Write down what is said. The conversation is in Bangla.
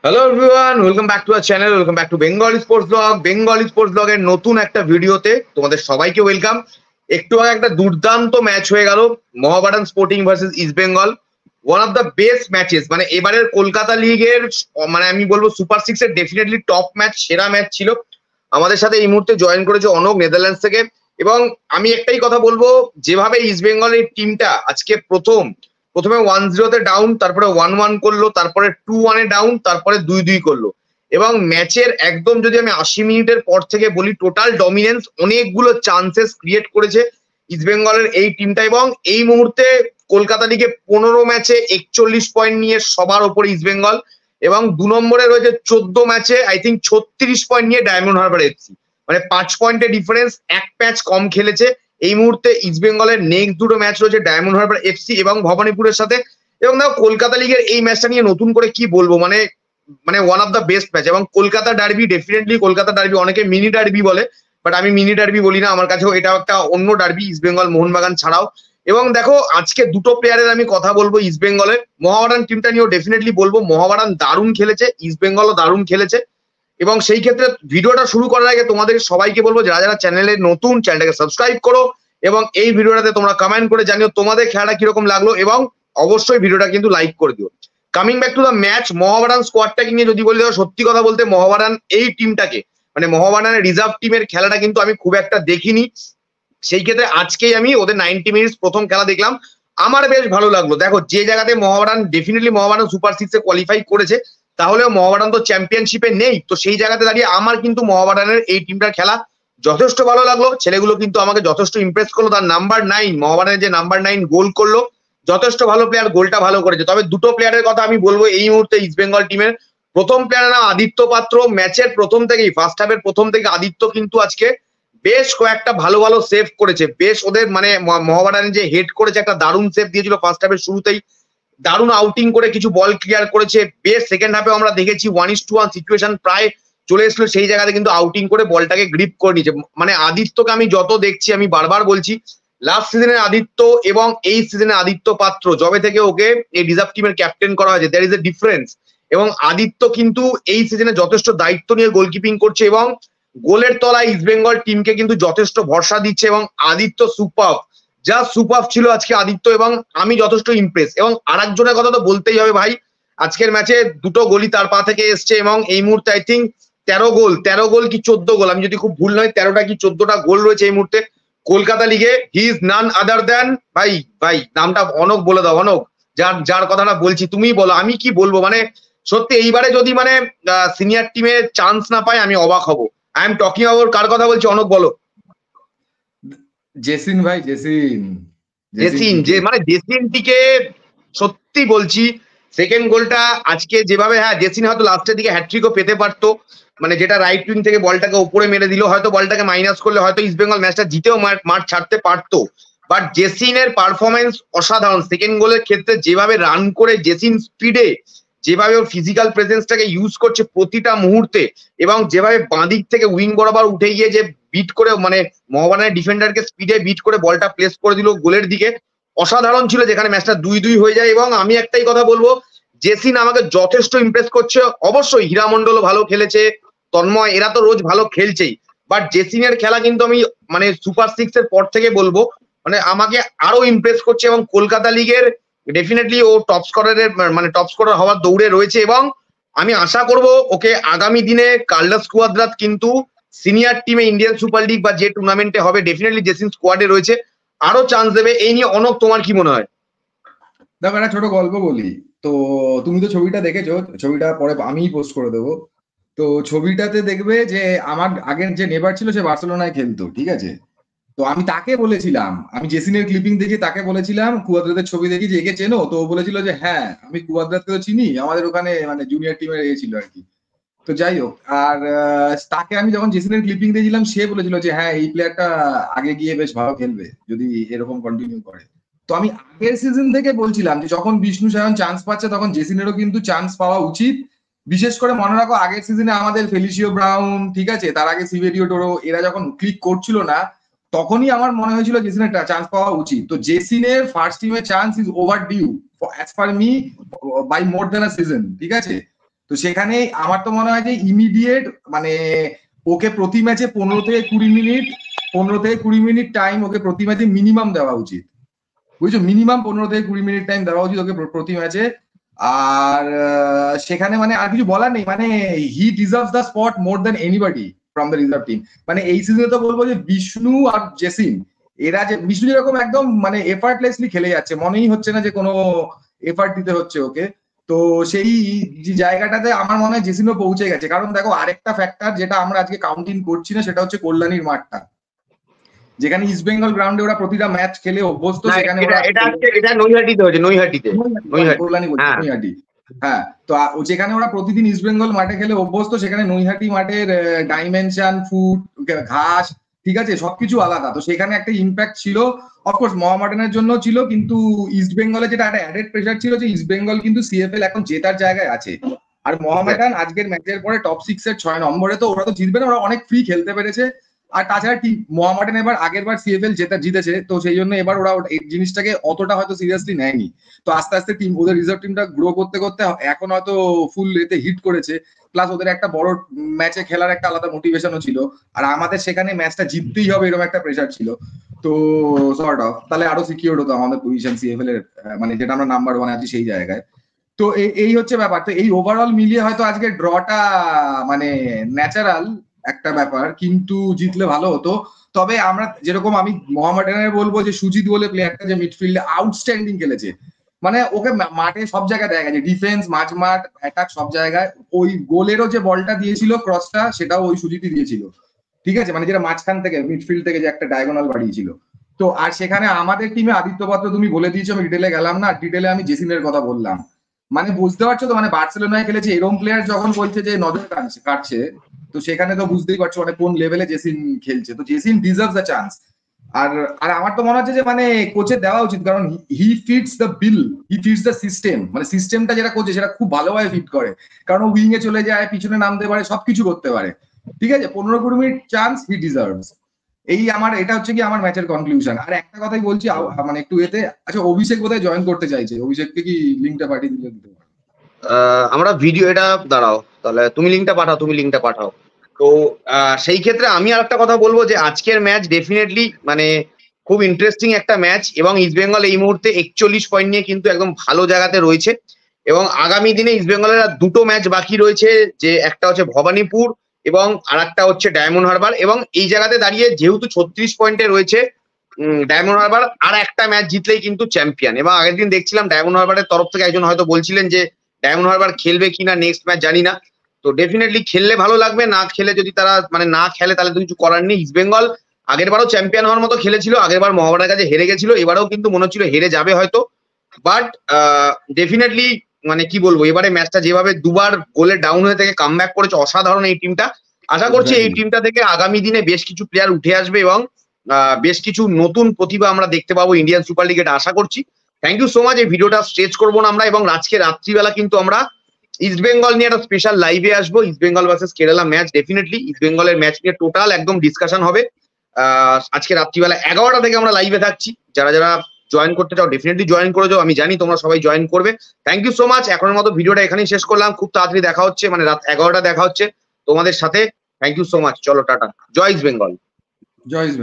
Hello everyone, welcome back to our channel, welcome back to Bengali sports blog. Bengali sports ব্লগের নতুন একটা ভিডিওতে তোমাদের সবাইকে ওয়েলকাম। একটু আগে একটা দুর্দান্ত ম্যাচ হয়ে গেল, Mohammedan sporting versus east Bengal. One of the best matches, মানে এবারের কলকাতা লিগের, মানে আমি বলবো সুপার সিক্স এর ডেফিনেটলি টপ ম্যাচ, সেরা ম্যাচ ছিল। আমাদের সাথে এই মুহূর্তে জয়েন করেছে অনক নেদারল্যান্ডস থেকে। এবং আমি একটাই কথা বলবো, যেভাবে ইস্ট বেঙ্গলের টিমটা আজকে প্রথমে 1-0-তে ডাউন, তারপরে 1-1 করলো, তারপরে 2-1-এ ডাউন, তারপরে 2-2 করলো। এবং ম্যাচের একদম যদি আমি 80 মিনিটের পর থেকে বলি, টোটাল ডমিনেন্স, অনেকগুলো চান্সেস ক্রিয়েট করেছে ইস্ট বেঙ্গলের এই টিমটা। এবং এই মুহূর্তে কলকাতা লিগে 15 ম্যাচে 41 পয়েন্ট নিয়ে সবার ওপরে ইস্ট বেঙ্গল। এবং 2 নম্বরে রয়েছে 14 ম্যাচে আই থিঙ্ক 36 পয়েন্ট নিয়ে ডায়মন্ড হারবার এফসি। মানে 5 পয়েন্টের ডিফারেন্স, এক ম্যাচ কম খেলেছে। এই মুহূর্তে ইস্ট বেঙ্গলের নেক্সট দুটো ম্যাচ রয়েছে ডায়মন্ড হারবার এফসি এবং ভবানীপুরের সাথে। এবং দেখো কলকাতা লিগের এই ম্যাচটা নিয়ে নতুন করে কি বলবো, মানে মানে one of the best match. এবং Kolkata derby, definitely Kolkata derby, অনেকে মিনি ডার্বি বলে, বাট আমি মিনি ডার্বি বলি না, আমার কাছেও এটা একটা অন্য ডার্বি, ইস্ট বেঙ্গল মোহনবাগান ছাড়াও। এবং দেখো আজকে দুটো প্লেয়ারের আমি কথা বলবো ইস্ট বেঙ্গলের। মোহামেডান টিমটা নিয়েও ডেফিনেটলি বলবো, মোহামেডান দারুণ খেলেছে, ইস্ট বেঙ্গলও দারুণ খেলেছে। এবং সেই ক্ষেত্রে ভিডিওটা শুরু করার আগে তোমাদের সবাইকে বলবো, যারা যারা চ্যানেলে নতুন, চ্যানেলটাকে সাবস্ক্রাইব করো এবং এই ভিডিওটাতে তোমরা কমেন্ট করে জানিও তোমাদের খেলাটা কিরকম লাগলো, এবং অবশ্যই ভিডিওটা কিন্তু লাইক করে দিও। Coming back to the match, Mohammedan স্কোয়াডটাকে নিয়ে যদি বলি, সত্যি কথা বলতে মোহামেডান এই টিমটাকে, মানে মোহামেডানের রিজার্ভ টিমের খেলাটা কিন্তু আমি খুব একটা দেখিনি। সেই ক্ষেত্রে আজকেই আমি ওদের 90 মিনিটস প্রথম খেলা দেখলাম, আমার বেশ ভালো লাগলো। দেখো যে জায়গাতে মোহামেডান, ডেফিনেটলি মোহামেডান সুপার সিক্সে কোয়ালিফাই করেছে, তাহলেও মোহামেডান তো চ্যাম্পিয়নশিপে নেই। তো সেই জায়গাতে দাঁড়িয়ে আমার কিন্তু মোহামেডানের এই টিমটার খেলা যথেষ্ট ভালো লাগলো। ছেলেগুলো কিন্তু আমাকে যথেষ্ট ইমপ্রেস করলো। তার নাম্বার 9, মোহামেডানের যে নাম্বার 9 গোল করলো, যথেষ্ট ভালো প্লেয়ার, গোলটা ভালো করেছে। তবে দুটো প্লেয়ারের কথা আমি বলবো এই মুহূর্তে ইস্ট বেঙ্গল টিমের। প্রথম প্লেয়ারের নাম আদিত্য পাত্র। ম্যাচের প্রথম থেকেই, ফার্স্ট হাফের প্রথম থেকে আদিত্য কিন্তু আজকে বেশ কয়েকটা ভালো ভালো সেভ করেছে। বেশ ওদের মানে মোহামেডানের যে হেড করেছে, একটা দারুণ সেভ দিয়েছিল ফার্স্ট হাফের শুরুতেই, দারুণ আউটিং করে কিছু বল ক্লিয়ার করেছে। বেশ সেকেন্ড হাফে আমরা দেখেছি 1:1 সিচুয়েশন প্রায় চলে এসেছিল, সেই জায়গাতে কিন্তু আউটিং করে বলটাকে গ্রিপ করে নিয়েছে। মানে আদিত্যকে আমি যত দেখছি, আমি বারবার বলছি, লাস্ট সিজনের আদিত্য এবং এই সিজনের আদিত্য পাত্র, যবে থেকে ওকে এই রিজার্ভ টিমের ক্যাপ্টেন করা হয়েছে, দ্যার ইজ এ ডিফারেন্স। এবং আদিত্য কিন্তু এই সিজনে যথেষ্ট দায়িত্ব নিয়ে গোলকিপিং করছে এবং গোলের তলায় ইস্ট বেঙ্গল টিমকে কিন্তু যথেষ্ট ভরসা দিচ্ছে। এবং আদিত্য সুপার, যা সুপার ছিল আজকে আদিত্য, এবং আমি যথেষ্ট ইমপ্রেস। এবং আরেকজনের কথা তো বলতেই হবে ভাই, আজকের ম্যাচে দুটো গোলই তার পা থেকে এসছে এবং এই মুহূর্তে আই থিঙ্ক 13 গোল কি 14 গোল, আমি যদি খুব ভুল নয় 13টা কি 14টা গোল রয়েছে এই মুহূর্তে কলকাতা লিগে। He is none other than, ভাই ভাই নামটা অনক বলে দাও। অনক, যার যার কথাটা বলছি তুমিই বলো, আমি কি বলবো। মানে সত্যি এইবারে যদি মানে সিনিয়র টিমে চান্স না পায় আমি অবাক হব। আই এম টকিং অ্যাবাউট, কার কথা বলছি অনক বলো। জেসিন ভাই, জেসিন, যে মানে জেসিনটিকে সত্যি বলছি, সেকেন্ড গোলটা আজকে যেভাবে, হ্যাঁ জেসিন হয়তো লাস্টের দিকে হ্যাট্রিকও পেতে পারতো, মানে যেটা রাইট উইং থেকে বলটাকে উপরে মেরে দিল, হয়তো বলটাকে মাইনাস করলে হয়তো ইস্ট বেঙ্গল ম্যাচটা জিতেও মাঠ ছাড়তে পারতো। বাট জেসিনের পারফরমেন্স অসাধারণ। সেকেন্ড গোলের ক্ষেত্রে যেভাবে রান করে জেসিন স্পিডে, যেভাবে ওর ফিজিক্যাল প্রেজেন্সটাকে ইউজ করছে প্রতিটা মুহূর্তে, এবং যেভাবে বাঁদিক থেকে উইং বরাবর উঠে গিয়ে যে বিট করে, মানে মোহামেডানের ডিফেন্ডারকে স্পিডে বিট করে বলটা প্লেস করে দিল গোলের দিকে, অসাধারণ ছিল, যেখানে ম্যাচটা 2-2 হয়ে যায়। এবং আমি একটাই কথা বলবো, জেসিন আমাকে যথেষ্ট ইমপ্রেস করছে। অবশ্যই হীরামন্ডলও ভালো খেলেছে, তন্ময়, এরা তো রোজ ভালো খেলছেই, বাট জেসিনের খেলা কিন্তু আমি মানে সুপার সিক্স এর পর থেকে বলবো, মানে আমাকে আরো ইমপ্রেস করছে। এবং কলকাতা লিগের ডেফিনেটলি ও টপ স্কোরারের, মানে টপ স্কোরার হওয়ার দৌড়ে রয়েছে। এবং আমি আশা করব ওকে আগামী দিনে কার্লোস কুয়াদ্রাত কিন্তু সিনিয়র টিমে ইন্ডিয়ান সুপার লিগ বা যে টুর্নামেন্টে হবে, ডেফিনেটলি জেসিন স্কোয়াডে রয়েছে, আরো চান্স দেবে। এই নিয়ে অনক তোমার কি মনে হয়? দেখো, একটা ছোট গল্প বলি তো। তুমি তো ছবিটা দেখেছো, ছবিটা পরে আমিই পোস্ট করে দেবো। তো ছবিটাতে দেখবে যে আমার আগের যে নেবার ছিল সে বার্সেলোনায় খেলতো, ঠিক আছে। তো আমি তাকে বলেছিলাম, আমি জেসিনের ক্লিপিং দেখি, তাকে বলেছিলাম কুয়াদ্রাতের ছবি দেখি যে একে চেনো, তো ও বলেছিল যে হ্যাঁ আমি কুয়াদ্রাতকে তো চিনি, আমাদের ওখানে মানে জুনিয়র টিমের এ ছিল আর কি। তো যাই হোক, আর তাকে আমি যখন জেসিনের ক্লিপিং দিয়েছিলাম সে বলেছিল যে হ্যাঁ এই প্লেয়ারটা আগে গিয়ে বেশ ভালো খেলবে যদি এরকম কন্টিনিউ করে। তো আমি আগের সিজন থেকে বলছিলাম যে যখন বিষ্ণু সায়ন চান্স পাচ্ছে তখন জেসিনেরও কিন্তু চান্স পাওয়া উচিত। বিশেষ করে মনে রাখো আগের সিজনে আমাদের ফেলিসিও ব্রাউন, ঠিক আছে, তার আগে সিভেরিও টোরো, এরা যখন ক্লিক করছিল না তখনই আমার মনে হয়েছিল জেসিনের চান্স পাওয়া উচিত। তো জেসিনের ফার্স্ট টিমে chance is overdue as per me by more than a season, ঠিক আছে। তো সেখানে আমার তো মনে হয় যে ইমিডিয়েট মানে ওকে প্রতি ম্যাচে 15 থেকে 20 মিনিট টাইম ওকে প্রতি ম্যাচে মিনিমাম দেওয়া উচিত, বুঝছো? মিনিমাম 15 থেকে 20 মিনিট টাইম দেওয়া উচিত ওকে প্রতি ম্যাচে। আর সেখানে মানে আর কিছু বলার নেই, মানে হি deserves the spot more than anybody from the reserve team. মানে এই সিজনে তো বলবো যে বিষ্ণু আর জেসিন, এরা যে বিষ্ণু যেরকম একদম মানে এফার্টলেসলি খেলে যাচ্ছে, মনেই হচ্ছে না যে কোনো এফার্ট দিতে হচ্ছে ওকে। তো সেই যে জায়গাটাতে আমার মনে হয় জেসিনও পৌঁছে গেছে। কারণ দেখো আরেকটা ফ্যাক্টর যেটা আমরা আজকে কাউন্টিং করছি না, সেটা হচ্ছে কল্যাণীর মাঠটা, যেখানে ইস্ট বেঙ্গল গ্রাউন্ডে ওরা প্রতিটা ম্যাচ খেলে অভ্যস্ত। সেখানে এটা নৈহাটিতে হয়েছে, নৈহাটিতে, কল্যাণী বলছি, নৈহাটি। হ্যাঁ, তো যেখানে ওরা প্রতিদিন ইস্ট বেঙ্গল মাঠে খেলে অভ্যস্ত, সেখানে নৈহাটি মাঠের ডাইমেনশন, ফুড, ঘাস, ঠিক আছে, সবকিছু আলাদা। তো সেখানে একটা ইম্প্যাক্ট ছিল, অফকোর্স মোহামেডানের জন্য ছিল, কিন্তু ইস্ট বেঙ্গলে যেটা একটা অ্যাডেড প্রেশার ছিল যে ইস্ট বেঙ্গল কিন্তু সিএফএল এখন জেতার জায়গায় আছে। আর মোহামেডান আজকের ম্যাচের পরে টপ 6 এর 6 নম্বরে, তো ওরা তো জিতবে না, ওরা অনেক ফ্রি খেলতে পেরেছে। আর তাছাড়া মোহামেডান এবার আগের বার সিএফএল জিতেছে, তো সেই জন্য এবার ওরা এই জিনিসটাকে অতটা হয়তো সিরিয়াসলি নেয়নি। তো আস্তে আস্তে টিম, ওদের রিজার্ভ টিমটা গ্রো করতে করতে এখন হয়তো ফুল এতে হিট করেছে। প্লাস ওদের একটা বড় ম্যাচে খেলার একটা আলাদা মোটিভেশনও ছিল, আর আমাদের সেখানে ম্যাচটা জিততেই হবে এরকম একটা প্রেশার ছিল। তো সর্ট অফ তাহলে আরো সিকিউর হতো আমাদের পজিশন সিএফএল এর, মানে যেটা আমরা নাম্বার 1 আছি সেই জায়গায়। তো এই হচ্ছে ব্যাপার। তো এই ওভারঅল মিলিয়ে হয়তো আজকে ড্রটা মানে ন্যাচারাল একটা ব্যাপার, কিন্তু জিতলে ভালো হতো। তবে আমরা যেরকম আমি মোহামেডানের বলবো যে সুজিত বলে প্লেয়ারটা যে মিডফিল্ডে আউটস্ট্যান্ডিং খেলেছে, মানে ওকে মাঠে সব জায়গায় দেখা গেছে, ডিফেন্স, মাঝমাঠ, অ্যাটাক, সব জায়গায়। ওই গোলেরও যে বলটা দিয়েছিল ক্রসটা, সেটাও ওই সুজিতই দিয়েছিল, ঠিক আছে, মানে যেটা মাঝখান থেকে মিডফিল্ড থেকে যে একটা ডায়াগোনাল বাড়িয়েছিল। তো আর সেখানে আমাদের টিমে আদিত্য পাত্র তুমি বলে দিয়েছো, আমি ডিটেলে গেলাম না, ডিটেলে আমি জেসিনের কথা বললাম। মানে বুঝতে পারছো তো, মানে বার্সেলোনায় খেলেছে এরকম প্লেয়ার যখন বলছে যে নজর কাটছে, তো সেখানে তো বুঝতেই পারছো মানে কোন লেভেলে জেসিন খেলছে। তো জেসিন ডিজার্ভস দ্য চান্স। আর আর আমার তো মনে হচ্ছে যে মানে কোচের দেওয়া উচিত, কারণ he fits the bill, he fits the system. মানে সিস্টেমটা যেটা কোচে সেটা খুব ভালোভাবে ফিট করে, কারণ ও উইং এ চলে যায়, পিছনে নামতে পারে, সবকিছু করতে পারে, ঠিক আছে। 15-20 মিনিট চান্স হি ডিজার্ভস। এই আমার এটা হচ্ছে কি আমার ম্যাচের কনক্লুশন। আর একটা কথাই বলছি, মানে একটু এতে, আচ্ছা অভিষেক বোধহয় জয়েন করতে চাইছে, অভিষেককে কি লিঙ্কটা পাঠিয়ে দিলে দিতে পারো? আমরা ভিডিও, এটা দাঁড়াও তাহলে, তুমি লিঙ্কটা পাঠাও। তো সেই ক্ষেত্রে আমি আর একটা কথা বলবো যে আজকের ম্যাচ ডেফিনেটলি মানে খুব ইন্টারেস্টিং একটা ম্যাচ, এবং ইস্ট বেঙ্গল এই মুহূর্তে 41 পয়েন্ট নিয়ে কিন্তু একদম ভালো জায়গাতে রয়েছে। এবং আগামী দিনে ইস্ট বেঙ্গলের দুটো ম্যাচ বাকি রয়েছে, যে একটা হচ্ছে ভবানীপুর এবং আর একটা হচ্ছে ডায়মন্ড হারবার। এবং এই জায়গাতে দাঁড়িয়ে যেহেতু 36 পয়েন্টে রয়েছে ডায়মন্ড হারবার, আর একটা ম্যাচ জিতলেই কিন্তু চ্যাম্পিয়ন। এবং আগের দিন দেখছিলাম ডায়মন্ড হারবারের তরফ থেকে একজন হয়তো বলছিলেন যে ডায়মন্ড হারবার খেলবে কিনা নেক্সট ম্যাচ জানি না। তো ডেফিনেটলি খেললে ভালো লাগবে, না খেলে যদি তারা মানে না খেলে তাহলে তো কিছু করার নেই। ইস্ট বেঙ্গল আগের বারও চ্যাম্পিয়ন হওয়ার মতো খেলেছিল, আগের বার মোহামেডানের কাছে হেরে গেছিল, এবারেও কিন্তু মনে হচ্ছিল হেরে যাবে হয়তো। বাট ডেফিনেটলি মানে কি বলবো, এবারে ম্যাচটা যেভাবে দুবার গোলে ডাউন হয়ে থেকে কামব্যাক করেছে, অসাধারণ এই টিমটা। আশা করছি এই টিমটা থেকে আগামী দিনে বেশ কিছু প্লেয়ার উঠে আসবে এবং বেশ কিছু নতুন প্রতিভা আমরা দেখতে পাবো ইন্ডিয়ান সুপার লিগ, এটা আশা করছি। Thank you so much. এই ভিডিওটা স্ট্রেচ করবো না আমরা, এবং আজকে রাত্রিবেলা কিন্তু আমরা ইস্ট বেঙ্গল নিয়ে একটা স্পেশাল লাইভে আসবো। East Bengal versus Kerala match, definitely east বেঙ্গলের ম্যাচ নিয়ে টোটাল একদম ডিসকাশন হবে। আজকে রাত্রিবেলা 11টা থেকে আমরা লাইভে থাকছি। যারা যারা জয়েন করতে চাও ডেফিনেটলি জয়েন করে যাও, আমি জানি তোমরা সবাই জয়েন করবে। Thank you so much. এখনের মতো ভিডিওটা এখানেই শেষ করলাম, খুব তাড়াতাড়ি দেখা হচ্ছে, মানে রাত 11টা দেখা হচ্ছে তোমাদের সাথে। থ্যাংক ইউ সো মাচ, চলো টাটা, জয় ইস্ট বেঙ্গল। জয় ইস্ট বেঙ্গল।